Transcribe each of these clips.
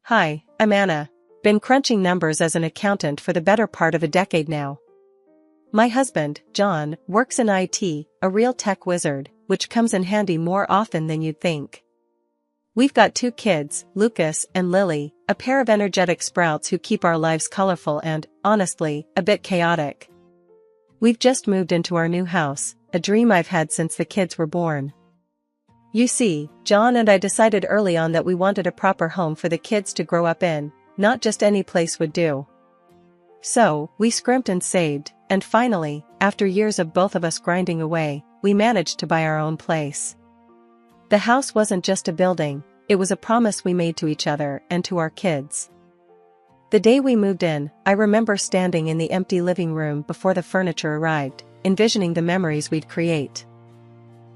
Hi, I'm Anna. Been crunching numbers as an accountant for the better part of a decade now. My husband, John, works in IT, a real tech wizard, which comes in handy more often than you'd think. We've got 2 kids, Lucas and Lily, a pair of energetic sprouts who keep our lives colorful and, honestly, a bit chaotic. We've just moved into our new house, a dream I've had since the kids were born. You see, John and I decided early on that we wanted a proper home for the kids to grow up in, not just any place would do. So, we scrimped and saved, and finally, after years of both of us grinding away, we managed to buy our own place. The house wasn't just a building, it was a promise we made to each other and to our kids. The day we moved in, I remember standing in the empty living room before the furniture arrived, envisioning the memories we'd create.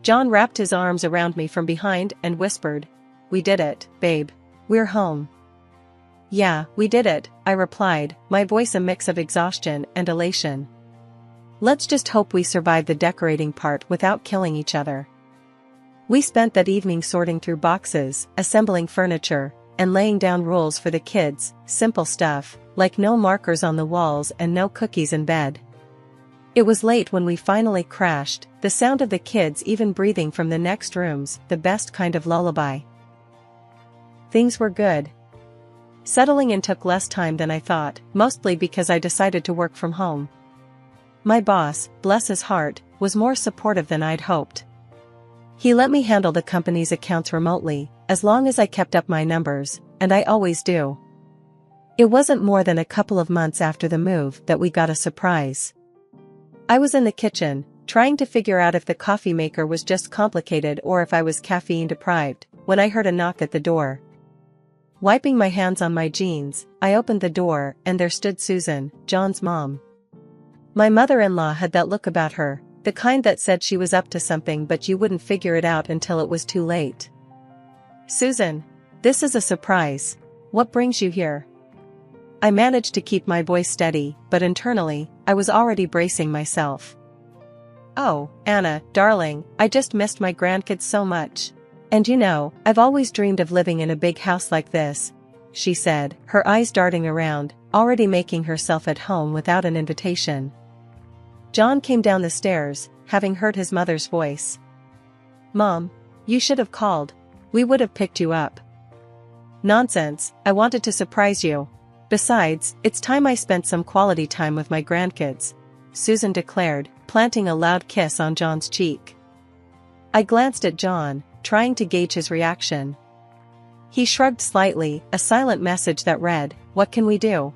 John wrapped his arms around me from behind and whispered, "We did it, babe. We're home." "Yeah, we did it," I replied, my voice a mix of exhaustion and elation. "Let's just hope we survive the decorating part without killing each other." We spent that evening sorting through boxes, assembling furniture, and laying down rules for the kids, simple stuff, like no markers on the walls and no cookies in bed. It was late when we finally crashed, the sound of the kids even breathing from the next rooms, the best kind of lullaby. Things were good. Settling in took less time than I thought, mostly because I decided to work from home. My boss, bless his heart, was more supportive than I'd hoped. He let me handle the company's accounts remotely, as long as I kept up my numbers, and I always do. It wasn't more than a couple of months after the move that we got a surprise. I was in the kitchen, trying to figure out if the coffee maker was just complicated or if I was caffeine deprived, when I heard a knock at the door. Wiping my hands on my jeans, I opened the door and there stood Susan, John's mom. My mother-in-law had that look about her, the kind that said she was up to something but you wouldn't figure it out until it was too late. "Susan, this is a surprise. What brings you here?" I managed to keep my voice steady, but internally, I was already bracing myself. "Oh, Anna, darling, I just missed my grandkids so much. And you know, I've always dreamed of living in a big house like this," she said, her eyes darting around, already making herself at home without an invitation. John came down the stairs, having heard his mother's voice. "Mom, you should have called. We would have picked you up." "Nonsense, I wanted to surprise you. Besides, it's time I spent some quality time with my grandkids," Susan declared, planting a loud kiss on John's cheek. I glanced at John, trying to gauge his reaction. He shrugged slightly, a silent message that read, "What can we do?"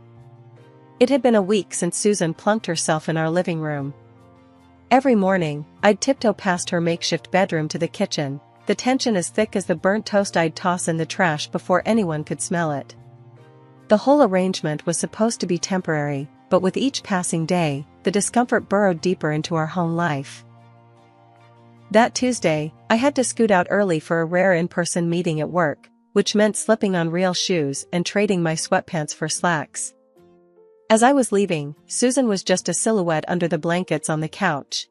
It had been a week since Susan plunked herself in our living room. Every morning, I'd tiptoe past her makeshift bedroom to the kitchen, the tension as thick as the burnt toast I'd toss in the trash before anyone could smell it. The whole arrangement was supposed to be temporary, but with each passing day, the discomfort burrowed deeper into our home life. That Tuesday, I had to scoot out early for a rare in-person meeting at work, which meant slipping on real shoes and trading my sweatpants for slacks. As I was leaving, Susan was just a silhouette under the blankets on the couch.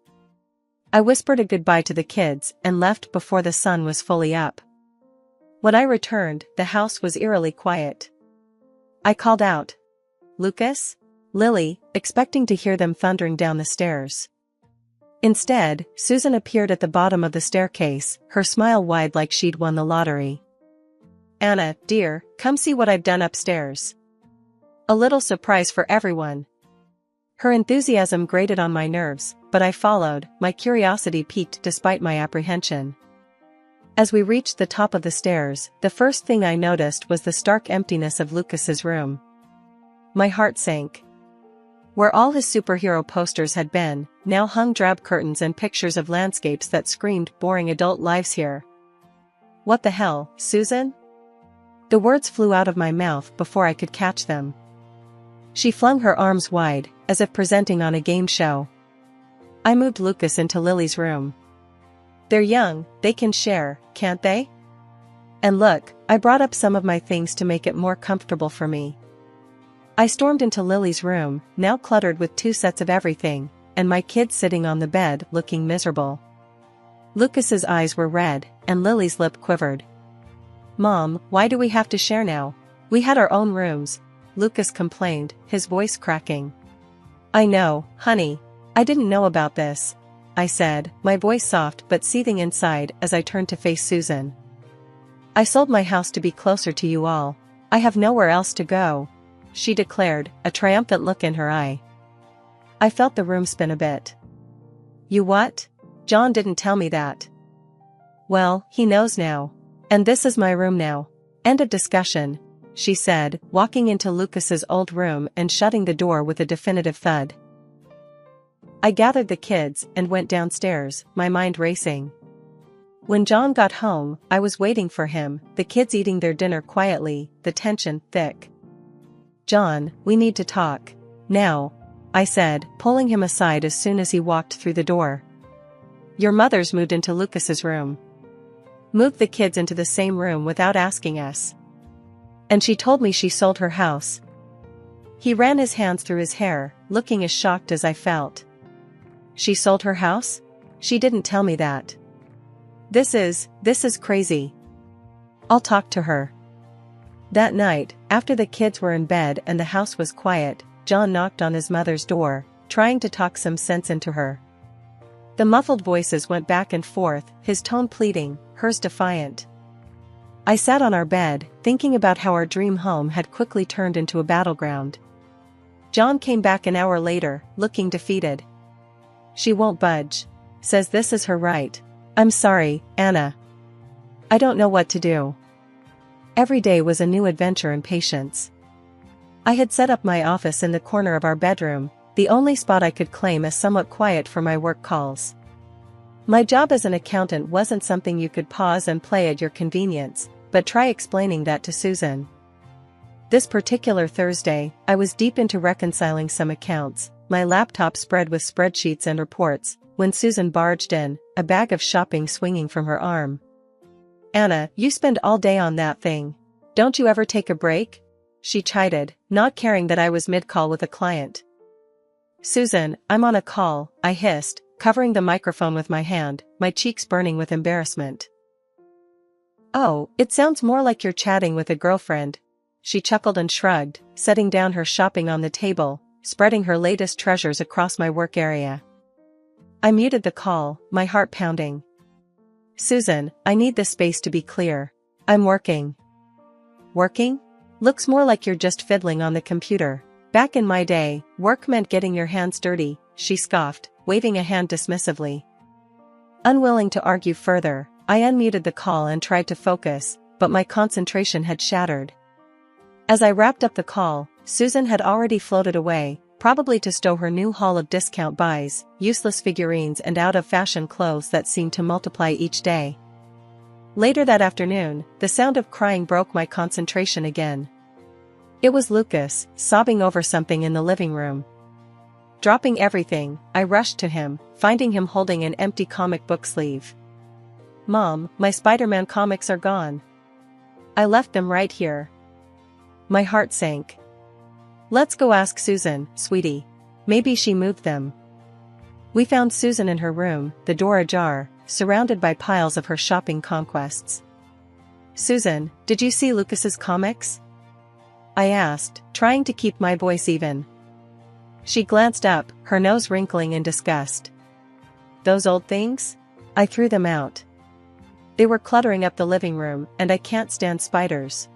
I whispered a goodbye to the kids and left before the sun was fully up. When I returned, the house was eerily quiet. I called out, "Lucas? Lily," expecting to hear them thundering down the stairs. Instead, Susan appeared at the bottom of the staircase, her smile wide like she'd won the lottery. "Anna, dear, come see what I've done upstairs." A little surprise for everyone. Her enthusiasm grated on my nerves, but I followed, my curiosity piqued despite my apprehension. As we reached the top of the stairs, the first thing I noticed was the stark emptiness of Lucas's room. My heart sank. Where all his superhero posters had been, now hung drab curtains and pictures of landscapes that screamed boring adult lives here. "What the hell, Susan?" The words flew out of my mouth before I could catch them. She flung her arms wide, as if presenting on a game show. I moved Lucas into Lily's room. "They're young, they can share, can't they? And look, I brought up some of my things to make it more comfortable for me." I stormed into Lily's room, now cluttered with 2 sets of everything, and my kids sitting on the bed looking miserable. Lucas's eyes were red, and Lily's lip quivered. "Mom, why do we have to share now? We had our own rooms, Lucas complained, his voice cracking. I know, honey. I didn't know about this, I said, my voice soft but seething inside as I turned to face Susan. I sold my house to be closer to you all. I have nowhere else to go, she declared, a triumphant look in her eye. I felt the room spin a bit. You what? John didn't tell me that. Well, he knows now. And this is my room now. End of discussion, she said, walking into Lucas's old room and shutting the door with a definitive thud. I gathered the kids and went downstairs, my mind racing. When John got home, I was waiting for him, the kids eating their dinner quietly, the tension thick. John, we need to talk. Now, I said, pulling him aside as soon as he walked through the door. Your mother's moved into Lucas's room. Moved the kids into the same room without asking us. And she told me she sold her house. He ran his hands through his hair, looking as shocked as I felt. She sold her house? She didn't tell me that. This is crazy. I'll talk to her. That night, after the kids were in bed and the house was quiet, John knocked on his mother's door, trying to talk some sense into her. The muffled voices went back and forth, his tone pleading, hers defiant. I sat on our bed, thinking about how our dream home had quickly turned into a battleground. John came back an hour later, looking defeated. She won't budge. Says this is her right. I'm sorry, Anna. I don't know what to do. Every day was a new adventure and patience. I had set up my office in the corner of our bedroom, the only spot I could claim as somewhat quiet for my work calls. My job as an accountant wasn't something you could pause and play at your convenience, but try explaining that to Susan. This particular Thursday, I was deep into reconciling some accounts, my laptop spread with spreadsheets and reports, when Susan barged in, a bag of shopping swinging from her arm. Anna, you spend all day on that thing. Don't you ever take a break? She chided, not caring that I was mid-call with a client. Susan, I'm on a call, I hissed, covering the microphone with my hand, my cheeks burning with embarrassment. Oh, it sounds more like you're chatting with a girlfriend. She chuckled and shrugged, setting down her shopping on the table, spreading her latest treasures across my work area. I muted the call, my heart pounding. Susan, I need this space to be clear. I'm working. Working? Looks more like you're just fiddling on the computer. Back in my day, work meant getting your hands dirty, she scoffed, waving a hand dismissively. Unwilling to argue further, I unmuted the call and tried to focus, but my concentration had shattered. As I wrapped up the call, Susan had already floated away, probably to stow her new haul of discount buys, useless figurines and out-of-fashion clothes that seemed to multiply each day. Later that afternoon, the sound of crying broke my concentration again. It was Lucas, sobbing over something in the living room. Dropping everything, I rushed to him, finding him holding an empty comic book sleeve. Mom, my Spider-Man comics are gone. I left them right here. My heart sank. Let's go ask Susan, sweetie. Maybe she moved them. We found Susan in her room, the door ajar, surrounded by piles of her shopping conquests. Susan, did you see Lucas's comics? I asked, trying to keep my voice even. She glanced up, her nose wrinkling in disgust. Those old things? I threw them out. They were cluttering up the living room, and I can't stand spiders.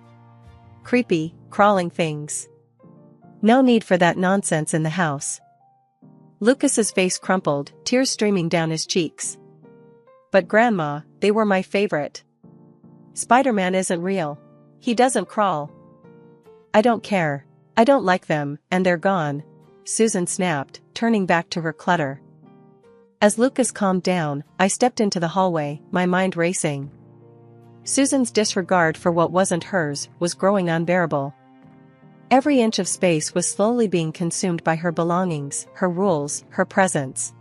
Creepy, crawling things. No need for that nonsense in the house. Lucas's face crumpled, tears streaming down his cheeks. But Grandma, they were my favorite. Spider-Man isn't real. He doesn't crawl. I don't care. I don't like them, and they're gone, Susan snapped, turning back to her clutter. As Lucas calmed down, I stepped into the hallway, my mind racing. Susan's disregard for what wasn't hers was growing unbearable. Every inch of space was slowly being consumed by her belongings, her rules, her presence.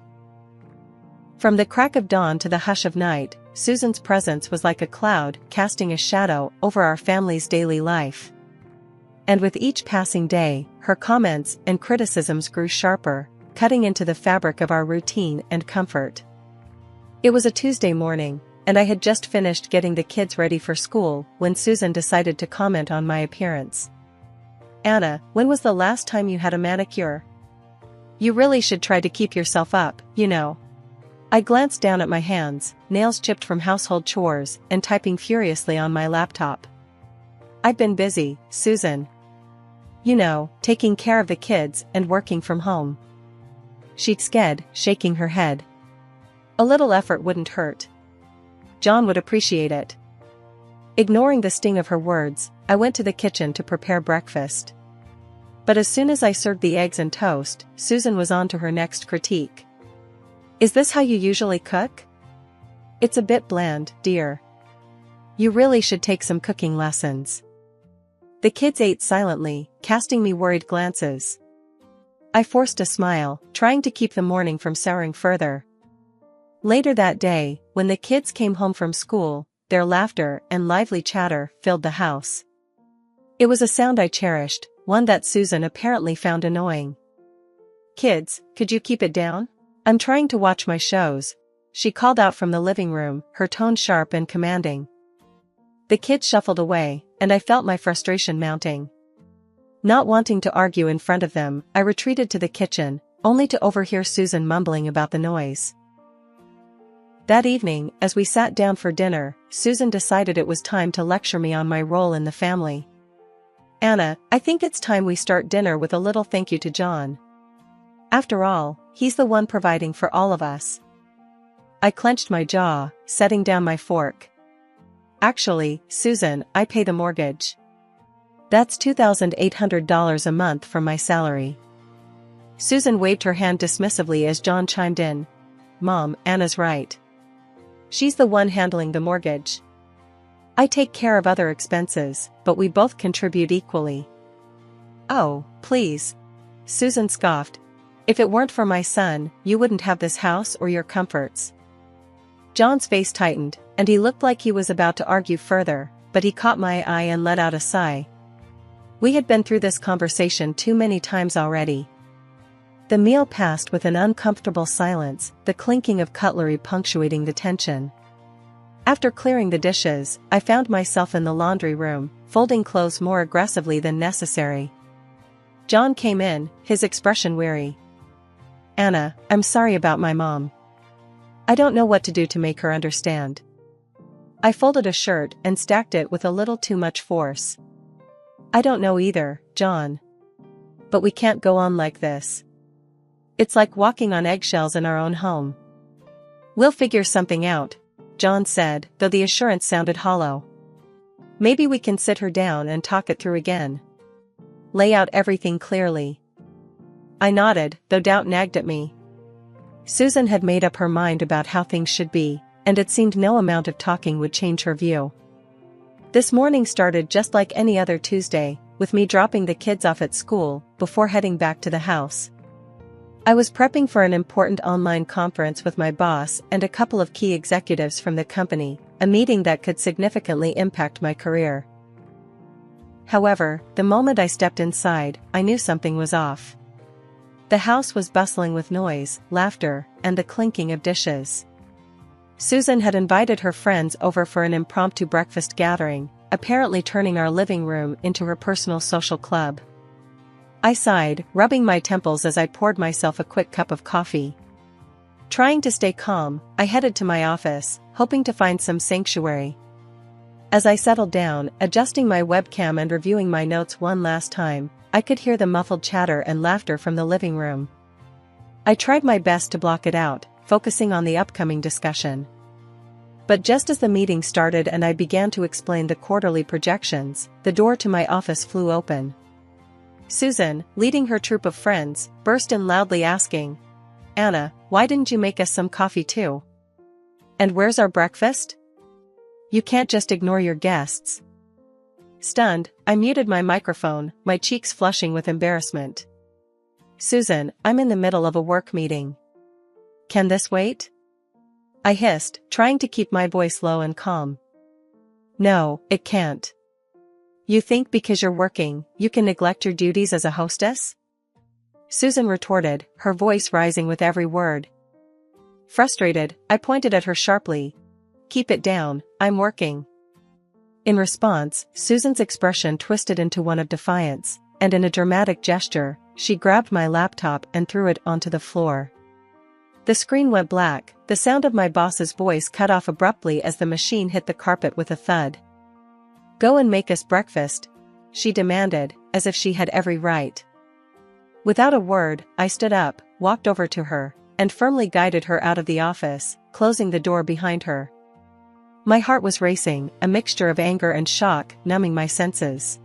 From the crack of dawn to the hush of night, Susan's presence was like a cloud, casting a shadow over our family's daily life. And with each passing day, her comments and criticisms grew sharper, cutting into the fabric of our routine and comfort. It was a Tuesday morning, and I had just finished getting the kids ready for school when Susan decided to comment on my appearance. "Anna, when was the last time you had a manicure? You really should try to keep yourself up, you know." I glanced down at my hands, nails chipped from household chores, and typing furiously on my laptop. "I've been busy, Susan. You know, taking care of the kids and working from home." She said, shaking her head. "A little effort wouldn't hurt. John would appreciate it." Ignoring the sting of her words, I went to the kitchen to prepare breakfast. But as soon as I served the eggs and toast, Susan was on to her next critique. "Is this how you usually cook? It's a bit bland, dear. You really should take some cooking lessons." The kids ate silently, casting me worried glances. I forced a smile, trying to keep the morning from souring further. Later that day, when the kids came home from school, their laughter and lively chatter filled the house. It was a sound I cherished, one that Susan apparently found annoying. "Kids, could you keep it down? I'm trying to watch my shows," she called out from the living room, her tone sharp and commanding. The kids shuffled away, and I felt my frustration mounting. Not wanting to argue in front of them, I retreated to the kitchen, only to overhear Susan mumbling about the noise. That evening, as we sat down for dinner, Susan decided it was time to lecture me on my role in the family. "Anna, I think it's time we start dinner with a little thank you to John. After all, he's the one providing for all of us." I clenched my jaw, setting down my fork. "Actually, Susan, I pay the mortgage. That's $2,800 a month from my salary." Susan waved her hand dismissively as John chimed in. "Mom, Anna's right. She's the one handling the mortgage. I take care of other expenses, but we both contribute equally." "Oh, please," Susan scoffed. "If it weren't for my son, you wouldn't have this house or your comforts." John's face tightened, and he looked like he was about to argue further, but he caught my eye and let out a sigh. We had been through this conversation too many times already. The meal passed with an uncomfortable silence, the clinking of cutlery punctuating the tension. After clearing the dishes, I found myself in the laundry room, folding clothes more aggressively than necessary. John came in, his expression weary. "Anna, I'm sorry about my mom. I don't know what to do to make her understand." I folded a shirt and stacked it with a little too much force. "I don't know either, John. But we can't go on like this. It's like walking on eggshells in our own home." "We'll figure something out," John said, though the assurance sounded hollow. "Maybe we can sit her down and talk it through again. Lay out everything clearly." I nodded, though doubt nagged at me. Susan had made up her mind about how things should be, and it seemed no amount of talking would change her view. This morning started just like any other Tuesday, with me dropping the kids off at school before heading back to the house. I was prepping for an important online conference with my boss and a couple of key executives from the company, a meeting that could significantly impact my career. However, the moment I stepped inside, I knew something was off. The house was bustling with noise, laughter, and the clinking of dishes. Susan had invited her friends over for an impromptu breakfast gathering, apparently turning our living room into her personal social club. I sighed, rubbing my temples as I poured myself a quick cup of coffee. Trying to stay calm, I headed to my office, hoping to find some sanctuary. As I settled down, adjusting my webcam and reviewing my notes one last time, I could hear the muffled chatter and laughter from the living room. I tried my best to block it out, focusing on the upcoming discussion. But just as the meeting started and I began to explain the quarterly projections, the door to my office flew open. Susan, leading her troop of friends, burst in loudly asking, "Anna, why didn't you make us some coffee too? And where's our breakfast? You can't just ignore your guests." Stunned, I muted my microphone, my cheeks flushing with embarrassment. "Susan, I'm in the middle of a work meeting. Can this wait?" I hissed, trying to keep my voice low and calm. "No, it can't. You think because you're working, you can neglect your duties as a hostess?" Susan retorted, her voice rising with every word. Frustrated, I pointed at her sharply. Keep it down, I'm working. In response, Susan's expression twisted into one of defiance, and in a dramatic gesture, she grabbed my laptop and threw it onto the floor. The screen went black, the sound of my boss's voice cut off abruptly as the machine hit the carpet with a thud. Go and make us breakfast, she demanded, as if she had every right. Without a word, I stood up, walked over to her, and firmly guided her out of the office, closing the door behind her. My heart was racing, a mixture of anger and shock numbing my senses.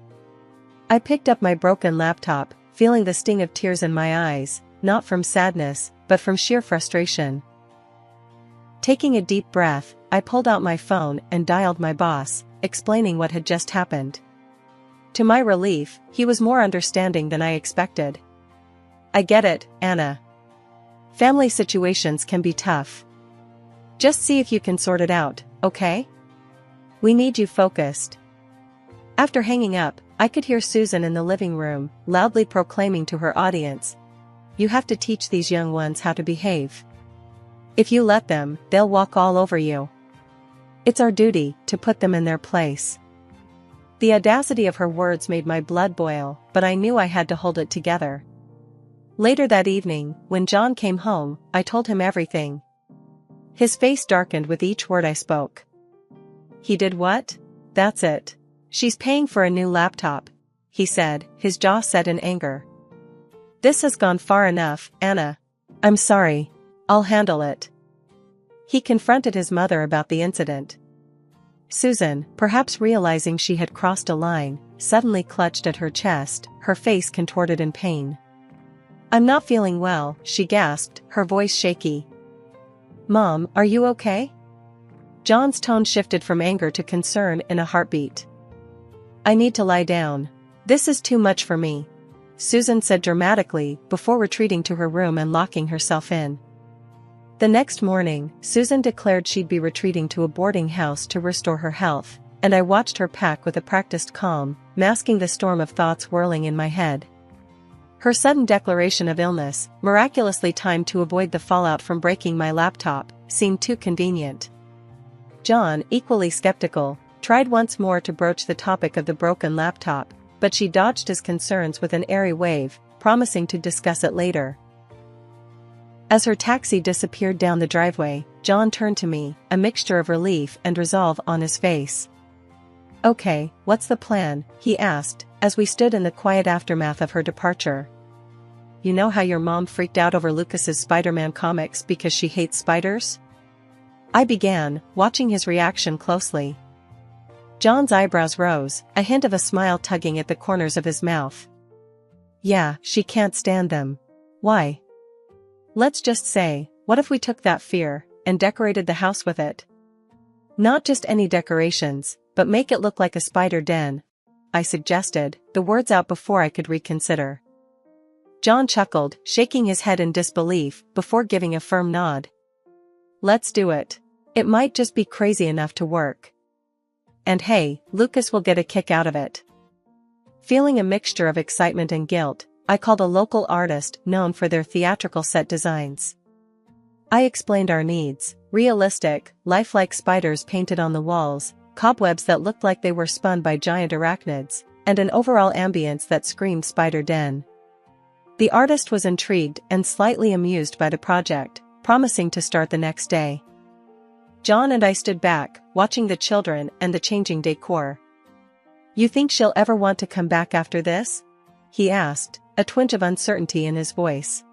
I picked up my broken laptop, feeling the sting of tears in my eyes, not from sadness, but from sheer frustration. Taking a deep breath, I pulled out my phone and dialed my boss, explaining what had just happened. To my relief, he was more understanding than I expected. I get it, Anna. Family situations can be tough. Just see if you can sort it out, okay? We need you focused. After hanging up, I could hear Susan in the living room, loudly proclaiming to her audience, "You have to teach these young ones how to behave. If you let them, they'll walk all over you. It's our duty to put them in their place." The audacity of her words made my blood boil, but I knew I had to hold it together. Later that evening, when John came home, I told him everything. His face darkened with each word I spoke. He did what? That's it. She's paying for a new laptop, he said, his jaw set in anger. This has gone far enough, Anna. I'm sorry. I'll handle it. He confronted his mother about the incident. Susan, perhaps realizing she had crossed a line, suddenly clutched at her chest, her face contorted in pain. I'm not feeling well, she gasped, her voice shaky. Mom, are you okay? John's tone shifted from anger to concern in a heartbeat. I need to lie down. This is too much for me, Susan said dramatically, before retreating to her room and locking herself in. The next morning, Susan declared she'd be retreating to a boarding house to restore her health, and I watched her pack with a practiced calm, masking the storm of thoughts whirling in my head. Her sudden declaration of illness, miraculously timed to avoid the fallout from breaking my laptop, seemed too convenient. John, equally skeptical, tried once more to broach the topic of the broken laptop, but she dodged his concerns with an airy wave, promising to discuss it later. As her taxi disappeared down the driveway, John turned to me, a mixture of relief and resolve on his face. Okay, what's the plan? He asked, as we stood in the quiet aftermath of her departure. You know how your mom freaked out over Lucas's Spider-Man comics because she hates spiders? I began, watching his reaction closely. John's eyebrows rose, a hint of a smile tugging at the corners of his mouth. Yeah, she can't stand them. Why? Let's just say, what if we took that fear, and decorated the house with it? Not just any decorations, but make it look like a spider den, I suggested, the words out before I could reconsider. John chuckled, shaking his head in disbelief, before giving a firm nod. Let's do it. It might just be crazy enough to work. And hey, Lucas will get a kick out of it. Feeling a mixture of excitement and guilt, I called a local artist known for their theatrical set designs. I explained our needs: realistic, lifelike spiders painted on the walls, cobwebs that looked like they were spun by giant arachnids, and an overall ambience that screamed spider den. The artist was intrigued and slightly amused by the project, promising to start the next day. John and I stood back, watching the children and the changing decor. You think she'll ever want to come back after this? He asked, a twinge of uncertainty in his voice.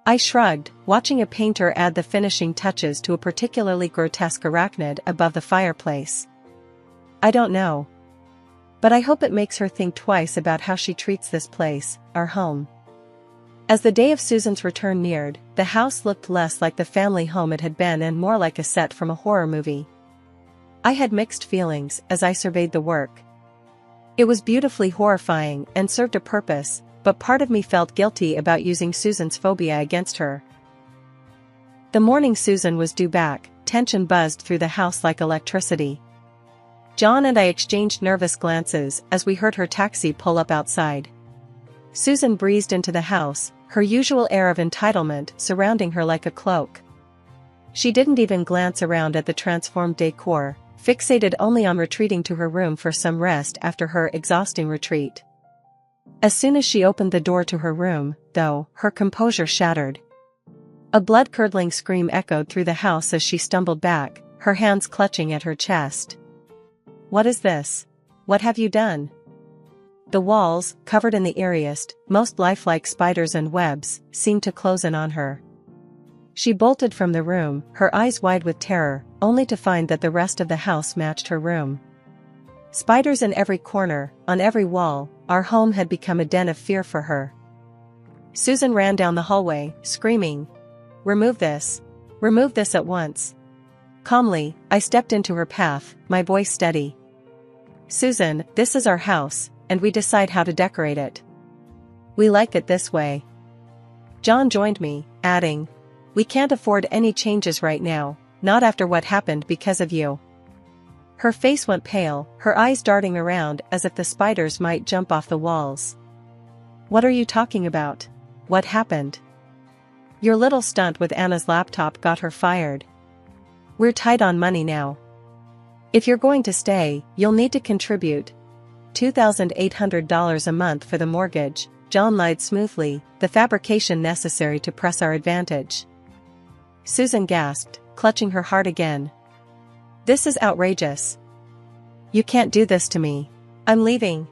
I shrugged, watching a painter add the finishing touches to a particularly grotesque arachnid above the fireplace. I don't know. But I hope it makes her think twice about how she treats this place, our home. As the day of Susan's return neared, the house looked less like the family home it had been and more like a set from a horror movie. I had mixed feelings as I surveyed the work. It was beautifully horrifying and served a purpose, but part of me felt guilty about using Susan's phobia against her. The morning Susan was due back, tension buzzed through the house like electricity. John and I exchanged nervous glances as we heard her taxi pull up outside. Susan breezed into the house, her usual air of entitlement surrounding her like a cloak. She didn't even glance around at the transformed decor, fixated only on retreating to her room for some rest after her exhausting retreat. As soon as she opened the door to her room, though, her composure shattered. A blood-curdling scream echoed through the house as she stumbled back, her hands clutching at her chest. "What is this? What have you done?" The walls, covered in the eeriest, most lifelike spiders and webs, seemed to close in on her. She bolted from the room, her eyes wide with terror, only to find that the rest of the house matched her room. Spiders in every corner, on every wall, our home had become a den of fear for her. Susan ran down the hallway, screaming, "Remove this! Remove this at once!" Calmly, I stepped into her path, my voice steady. "Susan, this is our house, and we decide how to decorate it. We like it this way." John joined me, adding, "We can't afford any changes right now, not after what happened because of you." Her face went pale, her eyes darting around as if the spiders might jump off the walls. "What are you talking about? What happened?" "Your little stunt with Anna's laptop got her fired. We're tight on money now. If you're going to stay, you'll need to contribute $2,800 a month for the mortgage," John lied smoothly, "the fabrication necessary to press our advantage." Susan gasped, clutching her heart again. "This is outrageous. You can't do this to me. I'm leaving.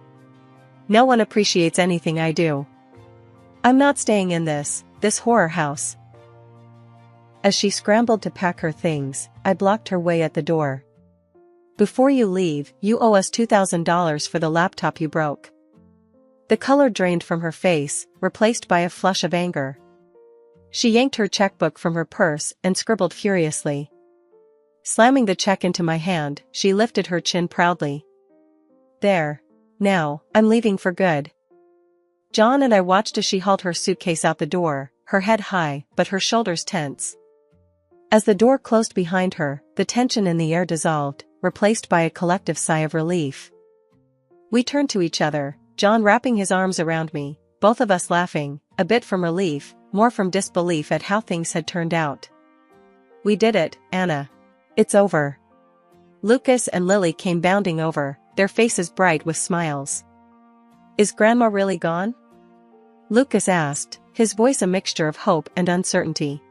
No one appreciates anything I do. I'm not staying in this horror house." As she scrambled to pack her things, I blocked her way at the door. "Before you leave, you owe us $2,000 for the laptop you broke." The color drained from her face, replaced by a flush of anger. She yanked her checkbook from her purse and scribbled furiously. Slamming the check into my hand, she lifted her chin proudly. "There. Now, I'm leaving for good." John and I watched as she hauled her suitcase out the door, her head high, but her shoulders tense. As the door closed behind her, the tension in the air dissolved, replaced by a collective sigh of relief. We turned to each other, John wrapping his arms around me, both of us laughing, a bit from relief, more from disbelief at how things had turned out. "We did it, Anna. It's over." Lucas and Lily came bounding over, their faces bright with smiles. "Is Grandma really gone?" Lucas asked, his voice a mixture of hope and uncertainty.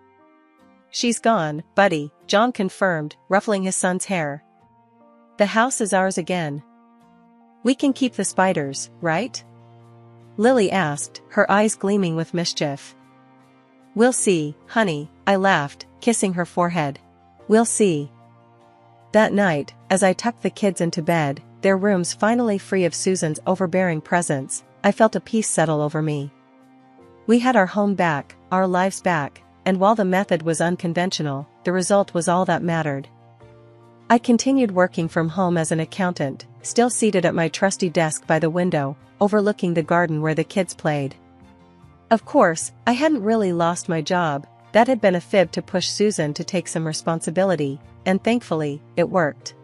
"She's gone, buddy," John confirmed, ruffling his son's hair. "The house is ours again. We can keep the spiders, right?" Lily asked, her eyes gleaming with mischief. "We'll see, honey," I laughed, kissing her forehead. "We'll see." That night, as I tucked the kids into bed, their rooms finally free of Susan's overbearing presence, I felt a peace settle over me. We had our home back, our lives back, and while the method was unconventional, the result was all that mattered. I continued working from home as an accountant, still seated at my trusty desk by the window, overlooking the garden where the kids played. Of course, I hadn't really lost my job, that had been a fib to push Susan to take some responsibility, and thankfully, it worked.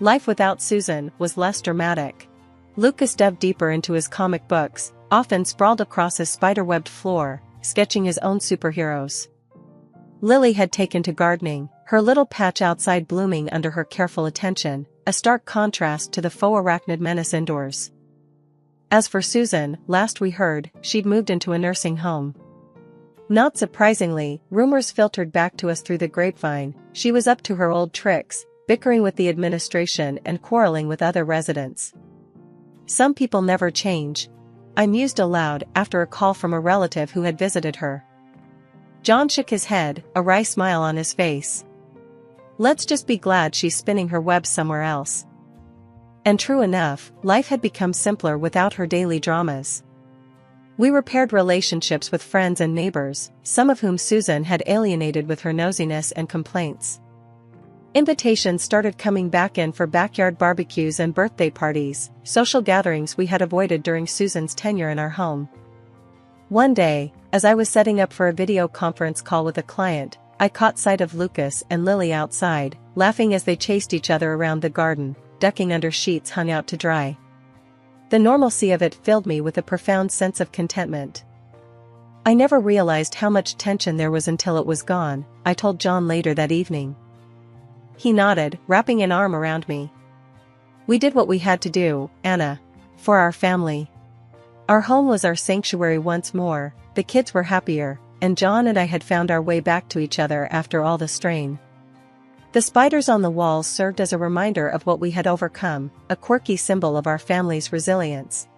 Life without Susan was less dramatic. Lucas dove deeper into his comic books, often sprawled across his spider-webbed floor, sketching his own superheroes. Lily had taken to gardening, her little patch outside blooming under her careful attention, a stark contrast to the faux arachnid menace indoors. As for Susan, last we heard, she'd moved into a nursing home. Not surprisingly, rumors filtered back to us through the grapevine, she was up to her old tricks, bickering with the administration and quarreling with other residents. Some people never change, I mused aloud after a call from a relative who had visited her. John shook his head, a wry smile on his face. "Let's just be glad she's spinning her web somewhere else." And true enough, life had become simpler without her daily dramas. We repaired relationships with friends and neighbors, some of whom Susan had alienated with her nosiness and complaints. Invitations started coming back in for backyard barbecues and birthday parties, social gatherings we had avoided during Susan's tenure in our home. One day, as I was setting up for a video conference call with a client, I caught sight of Lucas and Lily outside, laughing as they chased each other around the garden, ducking under sheets hung out to dry. The normalcy of it filled me with a profound sense of contentment. I never realized how much tension there was until it was gone, I told John later that evening. He nodded, wrapping an arm around me. We did what we had to do, Anna. For our family. Our home was our sanctuary once more, the kids were happier, and John and I had found our way back to each other after all the strain. The spiders on the walls served as a reminder of what we had overcome, a quirky symbol of our family's resilience.